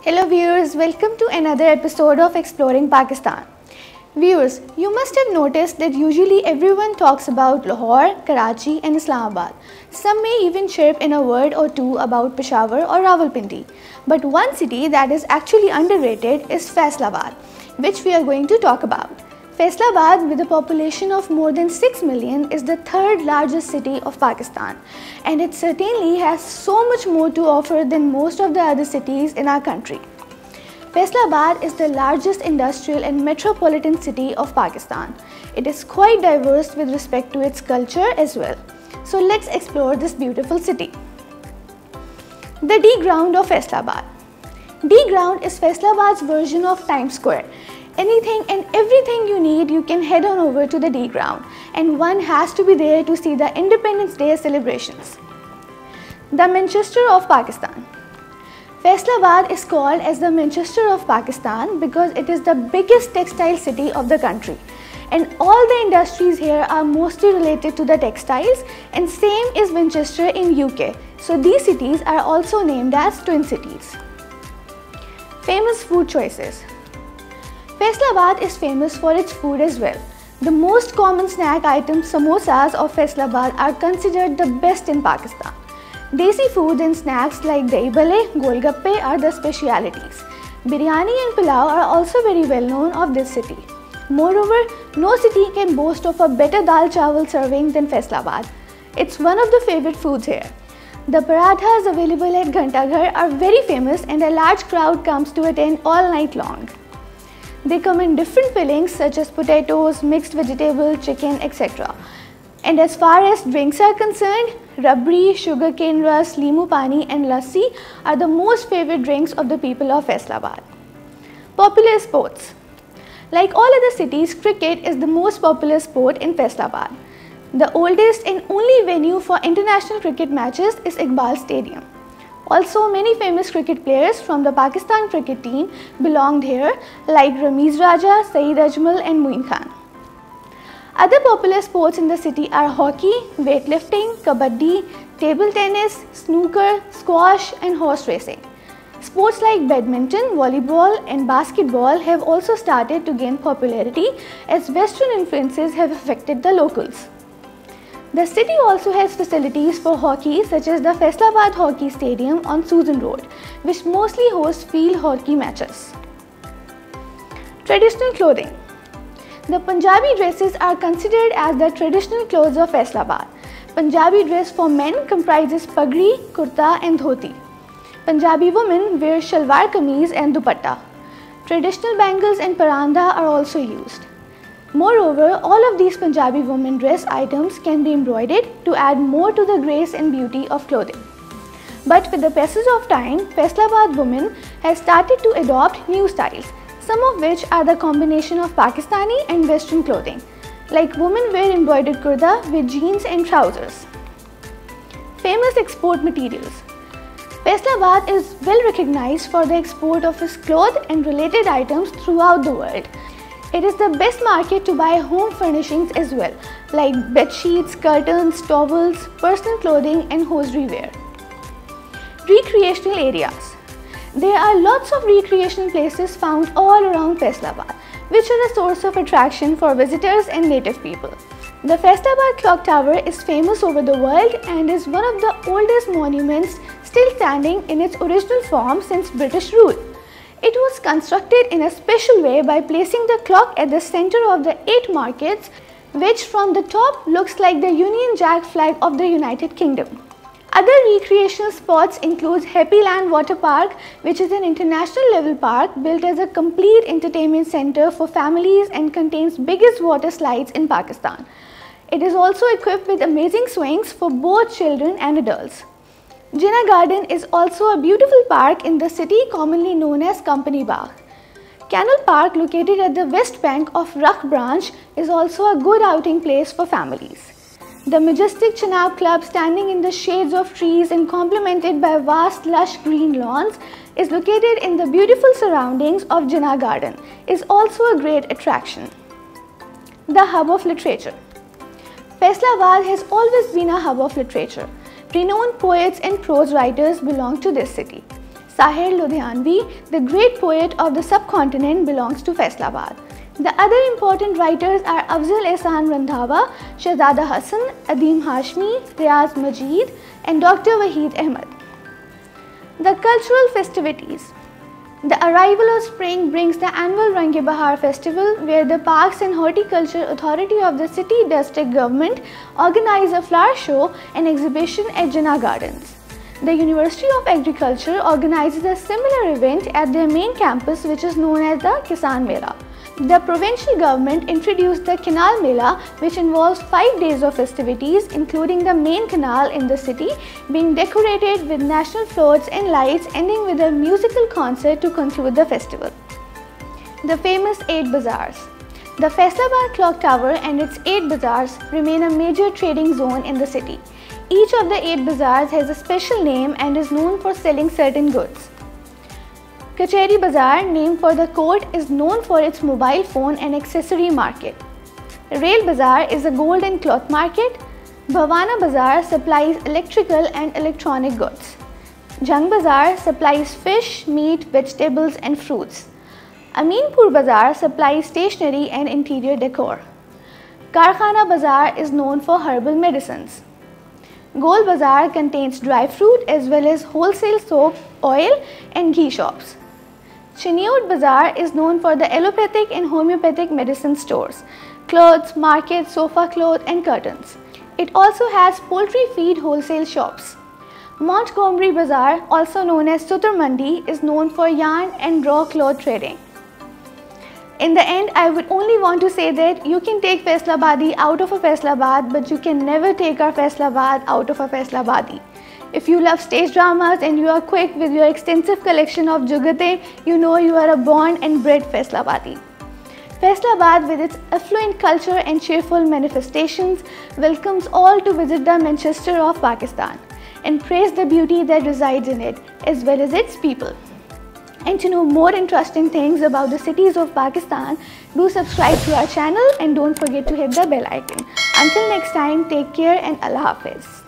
Hello viewers, welcome to another episode of Exploring Pakistan. Viewers, you must have noticed that usually everyone talks about Lahore, Karachi and Islamabad. Some may even chirp in a word or two about Peshawar or Rawalpindi. But one city that is actually underrated is Faisalabad, which we are going to talk about. Faisalabad, with a population of more than 6 million, is the third largest city of Pakistan, and it certainly has so much more to offer than most of the other cities in our country. Faisalabad is the largest industrial and metropolitan city of Pakistan. It is quite diverse with respect to its culture as well. So let's explore this beautiful city. The D Ground of Faisalabad. D Ground is Faisalabad's version of Times Square. Anything and everything you need, you can head on over to the D Ground, and one has to be there to see the Independence Day celebrations. The Manchester of Pakistan. Faisalabad is called as the Manchester of Pakistan because it is the biggest textile city of the country, and all the industries here are mostly related to the textiles, and same is Manchester in UK. So these cities are also named as twin cities. Famous food choices. Faisalabad is famous for its food as well. The most common snack item, samosas of Faisalabad, are considered the best in Pakistan. Desi food and snacks like dahi bhale, golgappe are the specialities. Biryani and pulao are also very well known of this city. Moreover, no city can boast of a better dal chawal serving than Faisalabad. It's one of the favorite foods here. The parathas available at Ghantaghar are very famous, and a large crowd comes to attend all night long. They come in different fillings such as potatoes, mixed vegetable, chicken, etc. And as far as drinks are concerned, rabri, sugarcane rus, limu pani and lassi are the most favorite drinks of the people of Faisalabad. Popular sports. Like all other cities, cricket is the most popular sport in Faisalabad. The oldest and only venue for international cricket matches is Iqbal Stadium. Also, many famous cricket players from the Pakistan cricket team belonged here, like Ramiz Raja, Saeed Ajmal and Moin Khan. Other popular sports in the city are hockey, weightlifting, kabaddi, table tennis, snooker, squash and horse racing. Sports like badminton, volleyball and basketball have also started to gain popularity as Western influences have affected the locals. The city also has facilities for hockey such as the Faisalabad Hockey Stadium on Susan Road, which mostly hosts field hockey matches. Traditional clothing. The Punjabi dresses are considered as the traditional clothes of Faisalabad. Punjabi dress for men comprises pagri, kurta and dhoti. Punjabi women wear shalwar kameez and dupatta. Traditional bangles and paranda are also used. Moreover, all of these Punjabi women dress items can be embroidered to add more to the grace and beauty of clothing. But with the passage of time, Faisalabad women have started to adopt new styles, some of which are the combination of Pakistani and Western clothing, like women wear embroidered kurta with jeans and trousers. Famous export materials. Faisalabad is well recognized for the export of its cloth and related items throughout the world. It is the best market to buy home furnishings as well, like bed sheets, curtains, towels, personal clothing and hosiery wear. Recreational areas. There are lots of recreational places found all around Faisalabad, which are a source of attraction for visitors and native people. The Faisalabad Clock Tower is famous over the world and is one of the oldest monuments still standing in its original form since British rule. It was constructed in a special way by placing the clock at the center of the 8 markets, which from the top looks like the Union Jack flag of the United Kingdom. Other recreational spots include Happy Land Water Park, which is an international level park built as a complete entertainment center for families and contains biggest water slides in Pakistan. It is also equipped with amazing swings for both children and adults. Jinnah Garden is also a beautiful park in the city commonly known as Company Bagh. Canal Park, located at the west bank of Rakh branch, is also a good outing place for families. The majestic Chenab Club, standing in the shades of trees and complemented by vast lush green lawns, is located in the beautiful surroundings of Jinnah Garden, is also a great attraction. The Hub of Literature. Faisalabad has always been a hub of literature. Renowned poets and prose writers belong to this city. Sahir Ludhianvi, the great poet of the subcontinent, belongs to Faisalabad. The other important writers are Afzal Ehsan Randhawa, Shahzada Hassan, Adim Hashmi, Riaz Majid, and Dr. Waheed Ahmed. The cultural festivities. The arrival of spring brings the annual Range-e-Bahar festival, where the Parks and Horticulture Authority of the city district government organize a flower show and exhibition at Jinnah Gardens. The University of Agriculture organizes a similar event at their main campus, which is known as the Kisan Mela. The provincial government introduced the Canal Mela, which involves 5 days of festivities, including the main canal in the city being decorated with national floats and lights, ending with a musical concert to conclude the festival. The famous 8 Bazaars. The Faisalabad Clock Tower and its 8 bazaars remain a major trading zone in the city. Each of the 8 bazaars has a special name and is known for selling certain goods. Kacheri Bazaar, named for the court, is known for its mobile phone and accessory market. Rail Bazaar is a gold and cloth market. Bhavana Bazaar supplies electrical and electronic goods. Jang Bazaar supplies fish, meat, vegetables and fruits. Aminpur Bazaar supplies stationery and interior decor. Karkhana Bazaar is known for herbal medicines. Gol Bazaar contains dry fruit as well as wholesale soap, oil and ghee shops. Chiniot Bazaar is known for the allopathic and homeopathic medicine stores, clothes, markets, sofa cloth and curtains. It also has poultry feed wholesale shops. Montgomery Bazaar, also known as Sutar Mandi, is known for yarn and raw cloth trading. In the end, I would only want to say that you can take Faisalabadi out of a Faisalabad, but you can never take our Faisalabad out of a Faisalabadi. If you love stage dramas and you are quick with your extensive collection of Jugate, you know you are a born and bred Faisalabadi. Faisalabad, with its affluent culture and cheerful manifestations, welcomes all to visit the Manchester of Pakistan and praise the beauty that resides in it, as well as its people. And to know more interesting things about the cities of Pakistan, do subscribe to our channel and don't forget to hit the bell icon. Until next time, take care and Allah Hafiz.